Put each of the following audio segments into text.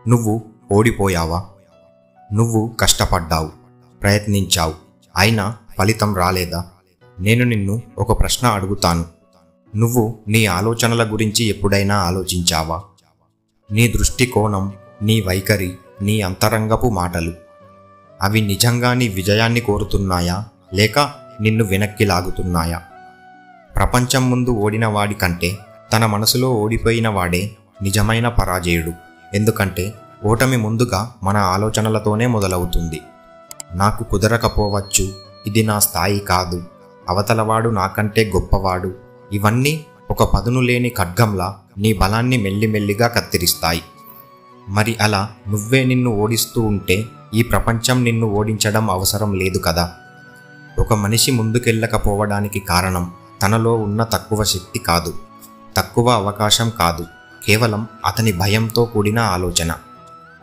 నువ్వు ఓడిపోయావా? నువ్వు కష్టపడ్డావు, ప్రయత్నించావు, అయినా ఫలితం రాలేదా? నేను నిన్ను ఒక ప్రశ్న అడుగుతాను. నువ్వు నీ ఆలోచనల గురించి ఎప్పుడైనా ఆలోచించావా? నీ దృష్టికోణం, నీ వైఖరి, నీ అంతరంగపు మాటలు అవి నిజంగా నీ విజయాన్ని కోరుతున్నాయా లేక నిన్ను వెనక్కి లాగుతున్నాయా? ప్రపంచం ముందు ఓడిన వాడి కంటే తన మనసులో ఓడిపోయిన వాడే నిజమైన పరాజయుడు. ఎందుకంటే ఓటమి ముందుగా మన ఆలోచనలతోనే మొదలవుతుంది. నాకు కుదరకపోవచ్చు, ఇది నా స్థాయి కాదు, అవతలవాడు నాకంటే గొప్పవాడు, ఇవన్నీ ఒక పదును లేని ఖడ్గంలా నీ బలాన్ని మెల్లిమెల్లిగా కత్తిరిస్తాయి. మరి అలా నువ్వే నిన్ను ఓడిస్తూ ఉంటే ఈ ప్రపంచం నిన్ను ఓడించడం అవసరం లేదు కదా. ఒక మనిషి ముందుకెళ్ళకపోవడానికి కారణం తనలో ఉన్న తక్కువ శక్తి కాదు, తక్కువ అవకాశం కాదు, కేవలం అతని భయంతో కూడిన ఆలోచన.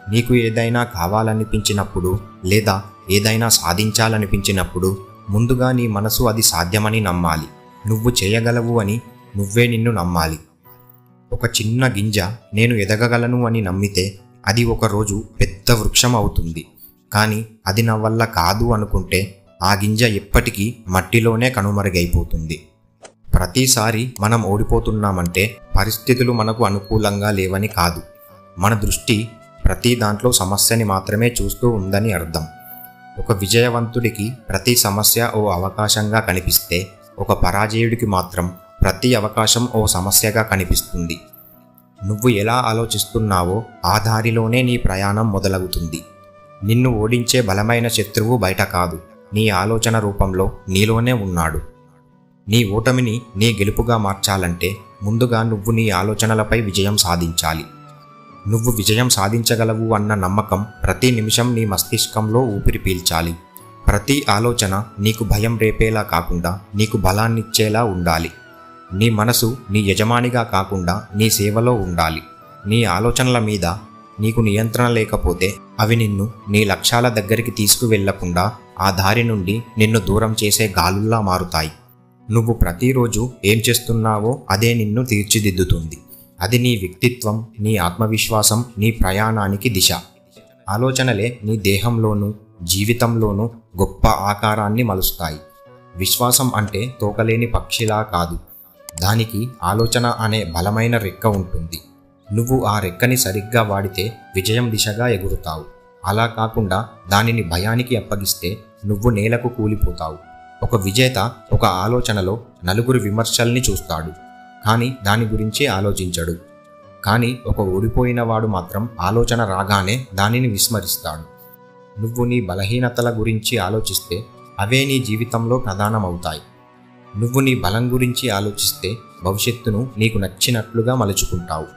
నీకు ఏదైనా కావాలనిపించినప్పుడు లేదా ఏదైనా సాధించాలనిపించినప్పుడు ముందుగా నీ మనసు అది సాధ్యమని నమ్మాలి. నువ్వు చేయగలవు అని నువ్వే నిన్ను నమ్మాలి. ఒక చిన్న గింజ నేను ఎదగగలను అని నమ్మితే అది ఒకరోజు పెద్ద వృక్షం అవుతుంది. కానీ అది నా వల్ల కాదు అనుకుంటే ఆ గింజ ఎప్పటికీ మట్టిలోనే కనుమరుగైపోతుంది. ప్రతిసారి మనం ఓడిపోతున్నామంటే పరిస్థితులు మనకు అనుకూలంగా లేవని కాదు. మన దృష్టి ప్రతి దాంట్లో సమస్యని మాత్రమే చూస్తూ ఉందని అర్థం. ఒక విజయవంతుడికి ప్రతి సమస్య ఓ అవకాశంగా కనిపిస్తే ఒక పరాజయుడికి మాత్రం ప్రతి అవకాశం ఓ సమస్యగా కనిపిస్తుంది. నువ్వు ఎలా ఆలోచిస్తున్నావో ఆ దారిలోనే నీ ప్రయాణం మొదలవుతుంది. నిన్ను ఓడించే బలమైన శత్రువు బయట కాదు, నీ ఆలోచన రూపంలో నీలోనే ఉన్నాడు. నీ ఓటమిని నీ గెలుపుగా మార్చాలంటే ముందుగా నువ్వు నీ ఆలోచనలపై విజయం సాధించాలి. నువ్వు విజయం సాధించగలవు అన్న నమ్మకం ప్రతి నిమిషం నీ మస్తిష్కంలో ఊపిరి పీల్చాలి. ప్రతి ఆలోచన నీకు భయం రేపేలా కాకుండా నీకు బలాన్నిచ్చేలా ఉండాలి. నీ మనసు నీ యజమానిగా కాకుండా నీ సేవలో ఉండాలి. నీ ఆలోచనల మీద నీకు నియంత్రణ లేకపోతే అవి నిన్ను నీ లక్ష్యాల దగ్గరికి తీసుకువెళ్లకుండా ఆ దారి నుండి నిన్ను దూరం చేసే గాలుల్లా మారుతాయి. నువ్వు ప్రతిరోజు ఏం చేస్తున్నావో అదే నిన్ను తీర్చిదిద్దుతుంది. అది నీ వ్యక్తిత్వం, నీ ఆత్మవిశ్వాసం, నీ ప్రయాణానికి దిశ. ఆలోచనలే నీ దేహంలోనూ జీవితంలోనూ గొప్ప ఆకారాన్ని మలుస్తాయి. విశ్వాసం అంటే తోకలేని పక్షిలా కాదు, దానికి ఆలోచన అనే బలమైన రెక్క ఉంటుంది. నువ్వు ఆ రెక్కని సరిగ్గా వాడితే విజయం దిశగా ఎగురుతావు. అలా కాకుండా దానిని భయానికి అప్పగిస్తే నువ్వు నేలకు కూలిపోతావు. ఒక విజేత ఒక ఆలోచనలో నలుగురు విమర్శల్ని చూస్తాడు, కానీ దాని గురించి ఆలోచించడు. కానీ ఒక ఓడిపోయిన వాడు మాత్రం ఆలోచన రాగానే దానిని విస్మరిస్తాడు. నువ్వు నీ బలహీనతల గురించి ఆలోచిస్తే అవే నీ జీవితంలో ప్రధానమవుతాయి. నువ్వు నీ బలం గురించి ఆలోచిస్తే భవిష్యత్తును నీకు నచ్చినట్లుగా మలుచుకుంటావు.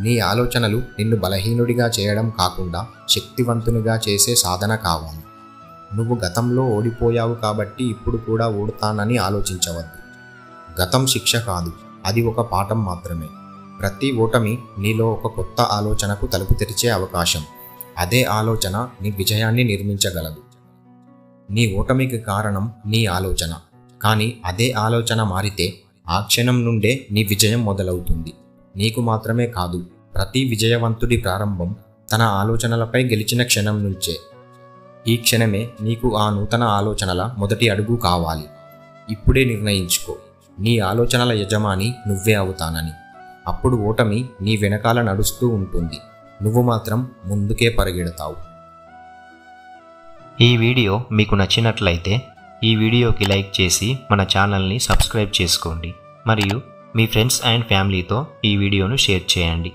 నీ ఆలోచనలు నిన్ను బలహీనుడిగా చేయడం కాకుండా శక్తివంతునిగా చేసే సాధన కావాలి. నువ్వు గతంలో ఓడిపోయావు కాబట్టి ఇప్పుడు కూడా ఓడుతానని ఆలోచించవద్దు. గతం శిక్ష కాదు, అది ఒక పాఠం మాత్రమే. ప్రతి ఓటమి నీలో ఒక కొత్త ఆలోచనకు తలుపు తెరిచే అవకాశం. అదే ఆలోచన నీ విజయాన్ని నిర్మించగలదు. నీ ఓటమికి కారణం నీ ఆలోచన, కానీ అదే ఆలోచన మారితే ఆ క్షణం నుండే నీ విజయం మొదలవుతుంది. నీకు మాత్రమే కాదు, ప్రతి విజయవంతుడి ప్రారంభం తన ఆలోచనలపై గెలిచిన క్షణం నుంచే. ఈ క్షణమే నీకు ఆ నూతన ఆలోచనల మొదటి అడుగు కావాలి. ఇప్పుడే నిర్ణయించుకో, నీ ఆలోచనల యజమాని నువ్వే అవుతానని. అప్పుడు ఓటమి నీ వెనకాల నడుస్తూ ఉంటుంది, నువ్వు మాత్రం ముందుకే పరిగెడతావు. ఈ వీడియో మీకు నచ్చినట్లయితే ఈ వీడియోకి లైక్ చేసి మన ఛానల్ని సబ్స్క్రైబ్ చేసుకోండి. మరియు మీ ఫ్రెండ్స్ అండ్ ఫ్యామిలీతో ఈ వీడియోను షేర్ చేయండి.